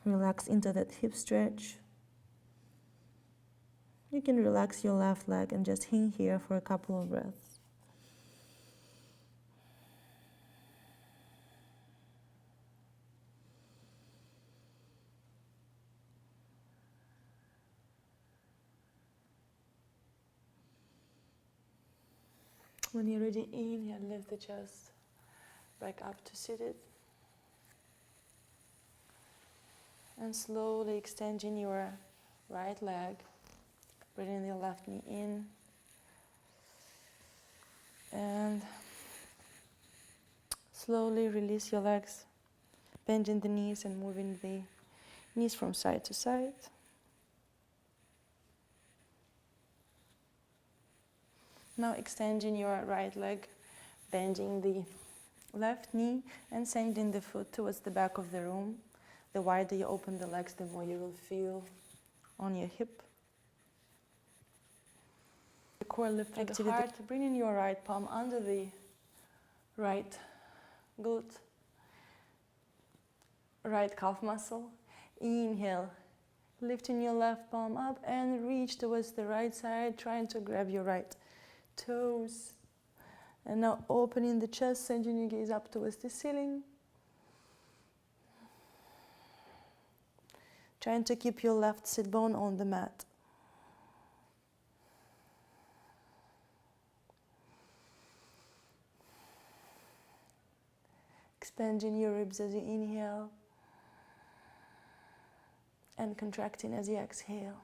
Relax into that hip stretch. You can relax your left leg and just hang here for a couple of breaths. When you're ready, inhale, lift the chest back up to seated. And slowly extending your right leg, bringing the left knee in. And slowly release your legs, bending the knees and moving the knees from side to side. Now extending your right leg, bending the left knee and sending the foot towards the back of the room. The wider you open the legs, the more you will feel on your hip. The core lifting the heart, bringing your right palm under the right glute, right calf muscle. Inhale, lifting your left palm up and reach towards the right side, trying to grab your right toes. And now opening the chest, sending your gaze up towards the ceiling. Trying to keep your left sit bone on the mat. Expanding your ribs as you inhale and contracting as you exhale.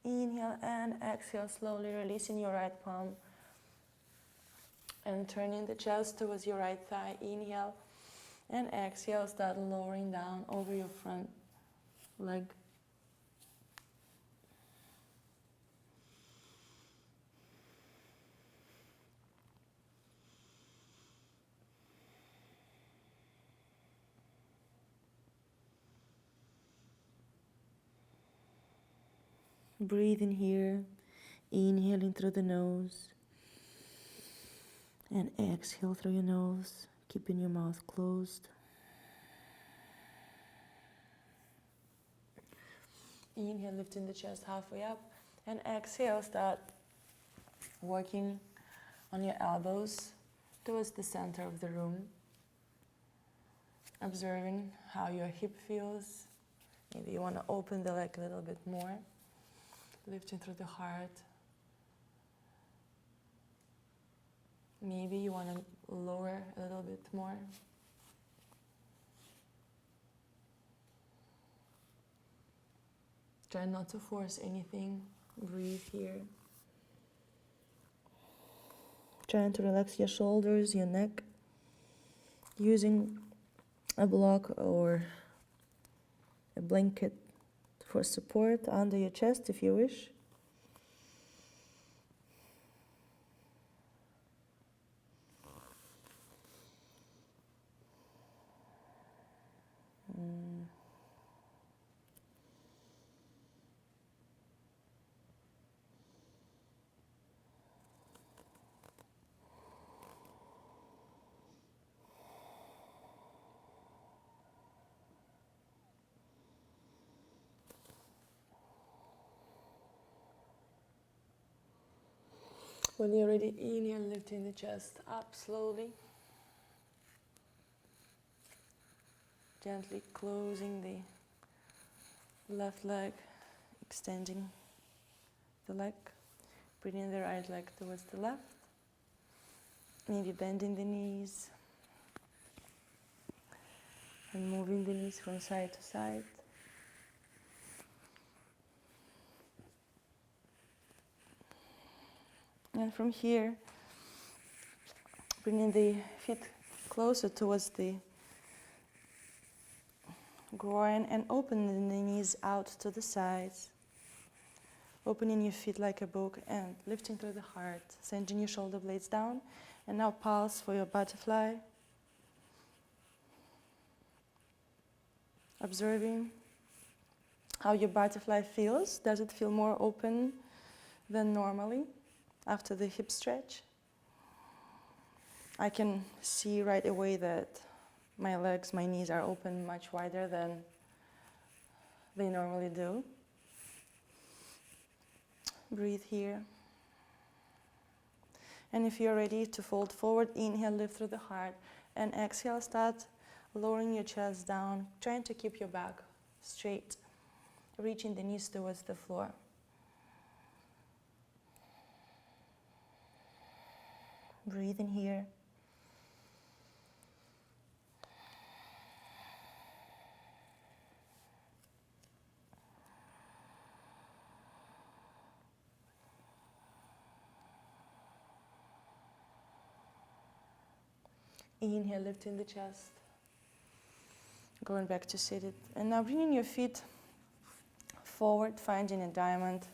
Inhale and exhale, slowly releasing your right palm and turning the chest towards your right thigh. Inhale and exhale, start lowering down over your front leg. Breathe in here, inhaling through the nose and exhale through your nose, keeping your mouth closed. Inhale, lifting the chest halfway up, and exhale, start working on your elbows towards the center of the room, observing how your hip feels. Maybe you want to open the leg a little bit more, lifting through the heart. Maybe you want to lower a little bit more. Try not to force anything. Breathe here. Trying to relax your shoulders, your neck, using a block or a blanket for support under your chest if you wish. When you're ready, inhale, lifting the chest up slowly. Gently closing the left leg, extending the leg, bringing the right leg towards the left. Maybe bending the knees and moving the knees from side to side. And from here, bringing the feet closer towards the groin and opening the knees out to the sides. Opening your feet like a book and lifting through the heart, sending your shoulder blades down. And now pulse for your butterfly. Observing how your butterfly feels. Does it feel more open than normally after the hip stretch? I can see right away that my legs, my knees are open much wider than they normally do. Breathe here. And if you're ready to fold forward, inhale, lift through the heart, and exhale, start lowering your chest down, trying to keep your back straight, reaching the knees towards the floor. Breathe in here. Inhale, lifting the chest. Going back to seated. And now bringing your feet forward, finding a diamond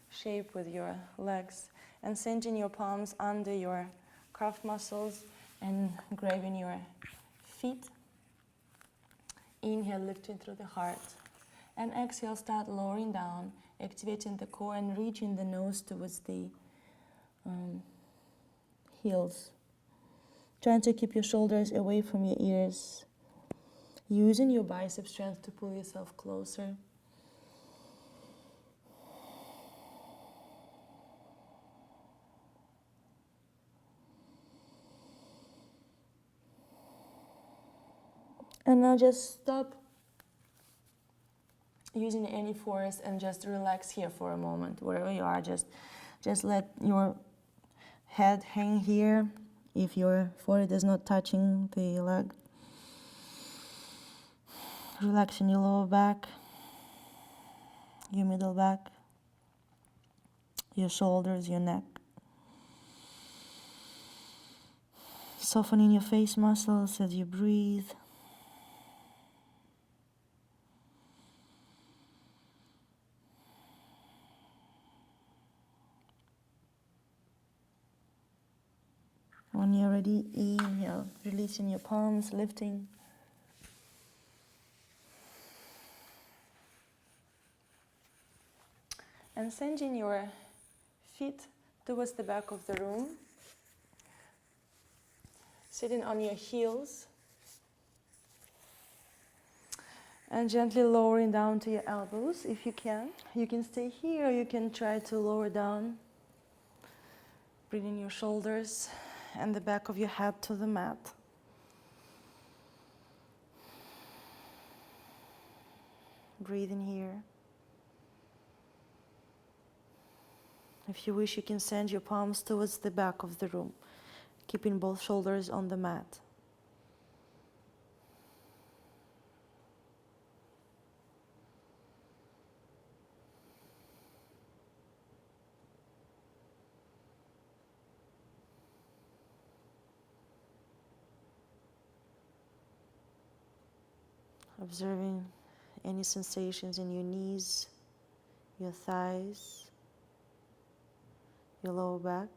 shape with your legs, and sending your palms under your calf muscles and grabbing your feet. Inhale, lifting through the heart. And exhale, start lowering down, activating the core and reaching the nose towards the heels. Trying to keep your shoulders away from your ears. Using your bicep strength to pull yourself closer. And now just stop using any force, and just relax here for a moment, wherever you are. Just let your head hang here. If your forehead is not touching the leg, relaxing your lower back, your middle back, your shoulders, your neck. Softening your face muscles as you breathe. When you're ready, inhale, releasing your palms, lifting. And sending your feet towards the back of the room. Sitting on your heels. And gently lowering down to your elbows if you can. You can stay here, or you can try to lower down. Bringing your shoulders and the back of your head to the mat. Breathing here. If you wish, you can send your palms towards the back of the room, keeping both shoulders on the mat. Observing any sensations in your knees, your thighs, your lower back.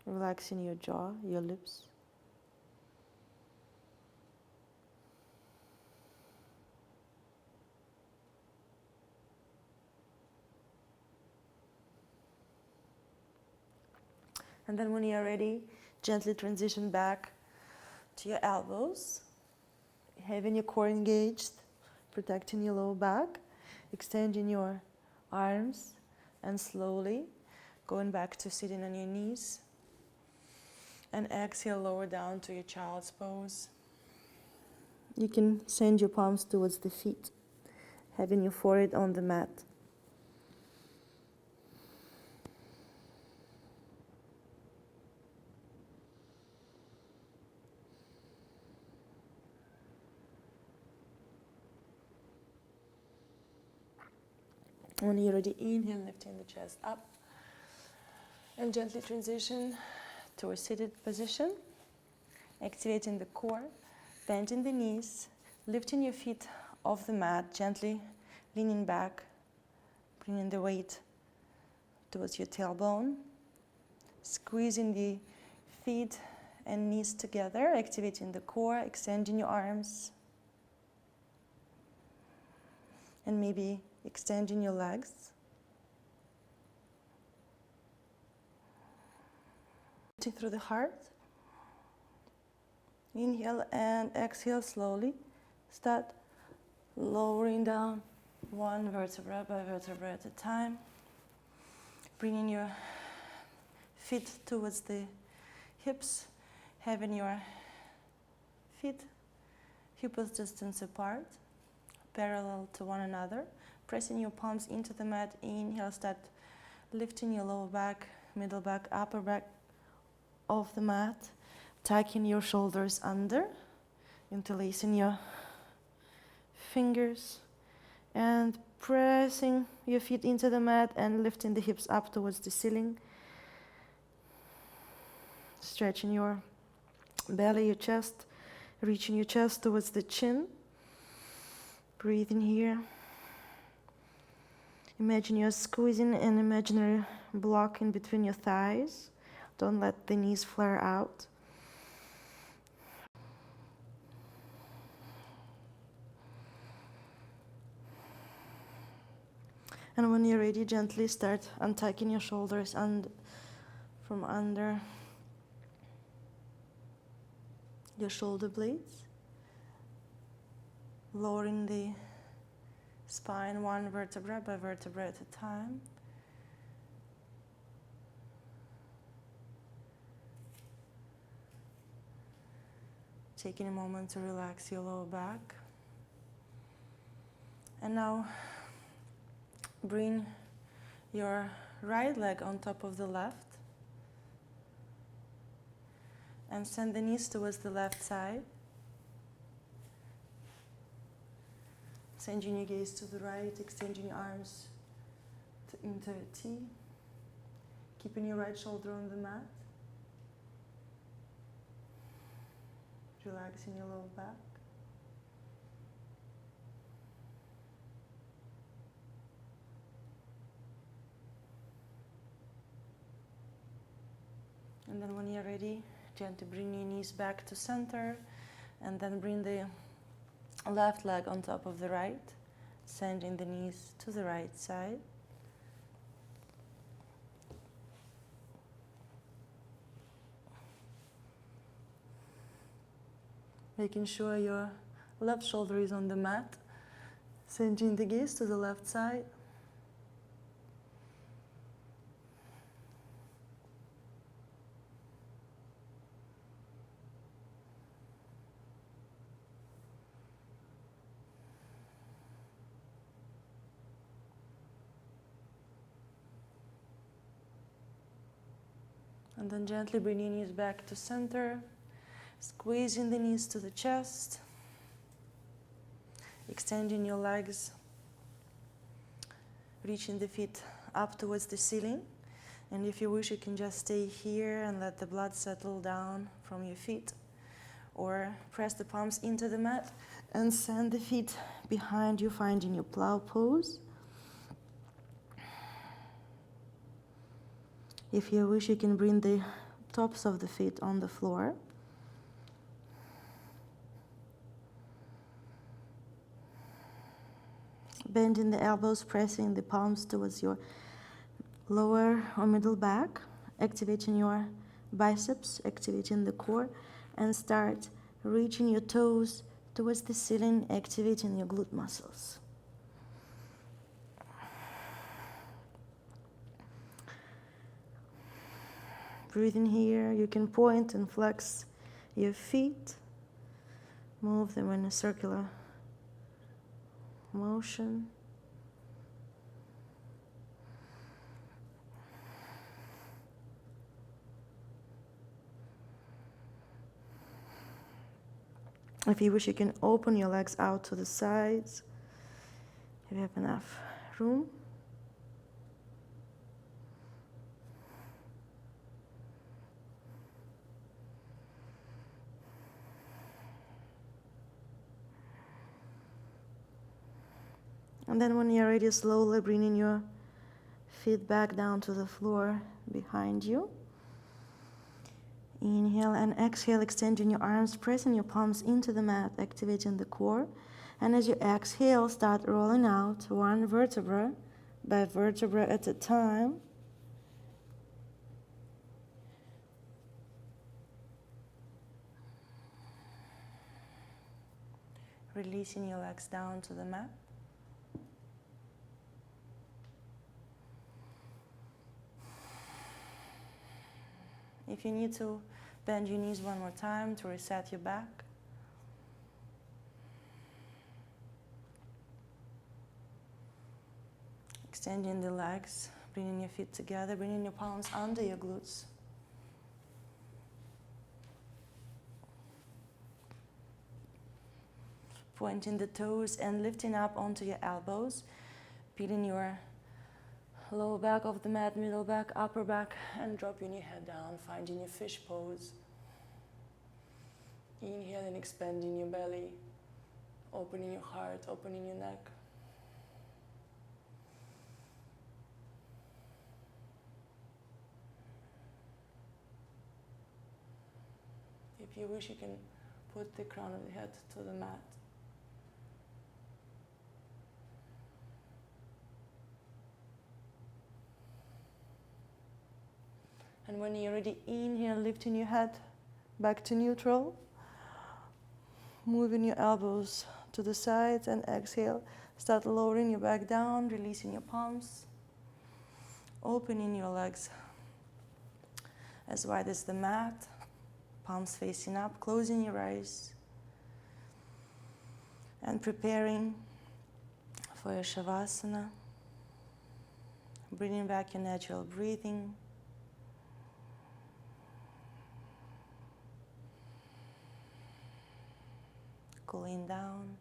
Relaxing your jaw, your lips. And then when you're ready, gently transition back to your elbows, having your core engaged, protecting your lower back, extending your arms, and slowly going back to sitting on your knees. And exhale, lower down to your child's pose. You can send your palms towards the feet, having your forehead on the mat. When you're ready, inhale, lifting the chest up. And gently transition to a seated position. Activating the core, bending the knees, lifting your feet off the mat, gently leaning back, bringing the weight towards your tailbone. Squeezing the feet and knees together, activating the core, extending your arms. And maybe extending your legs. Through the heart. Inhale and exhale slowly. Start lowering down one vertebra by vertebra at a time. Bringing your feet towards the hips, having your feet hip-width distance apart, parallel to one another. Pressing your palms into the mat. Inhale, start lifting your lower back, middle back, upper back off the mat. Tucking your shoulders under, interlacing your fingers, and pressing your feet into the mat and lifting the hips up towards the ceiling. Stretching your belly, your chest, reaching your chest towards the chin. Breathing here. Imagine you're squeezing an imaginary block in between your thighs. Don't let the knees flare out. And when you're ready, gently start untucking your shoulders and from under your shoulder blades, lowering the spine one vertebra by vertebra at a time. taking a moment to relax your lower back. And now bring your right leg on top of the left and send the knees towards the left side. Sending your gaze to the right, extending your arms into a T. Keeping your right shoulder on the mat. Relaxing your lower back. And then when you're ready, gently bring your knees back to center, and then bring the left leg on top of the right, sending the knees to the right side. Making sure your left shoulder is on the mat, sending the gaze to the left side. And then gently bring your knees back to center, squeezing the knees to the chest, extending your legs, reaching the feet up towards the ceiling. And if you wish, you can just stay here and let the blood settle down from your feet. Or press the palms into the mat and send the feet behind you, finding your plow pose. If you wish, you can bring the tops of the feet on the floor. Bending the elbows, pressing the palms towards your lower or middle back, activating your biceps, activating the core, and start reaching your toes towards the ceiling, activating your glute muscles. Breathing here, you can point and flex your feet, move them in a circular motion. If you wish, you can open your legs out to the sides if you have enough room. And then when you're ready, slowly bringing your feet back down to the floor behind you. Inhale and exhale, extending your arms, pressing your palms into the mat, activating the core. And as you exhale, start rolling out one vertebra by vertebra at a time. Releasing your legs down to the mat. If you need to, bend your knees one more time to reset your back. Extending the legs, bringing your feet together, bringing your palms under your glutes. Pointing the toes and lifting up onto your elbows, peeling your lower back off the mat, middle back, upper back, and dropping your head down, finding your fish pose. Inhale and expanding your belly, opening your heart, opening your neck. If you wish, you can put the crown of the head to the mat. And when you're ready, inhale, lifting your head back to neutral. Moving your elbows to the sides, and exhale. Start lowering your back down, releasing your palms. Opening your legs as wide as the mat. palms facing up, closing your eyes and preparing for your Shavasana. Bringing back your natural breathing. Cooling down.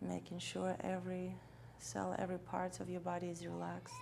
Making sure every cell, every part of your body is relaxed.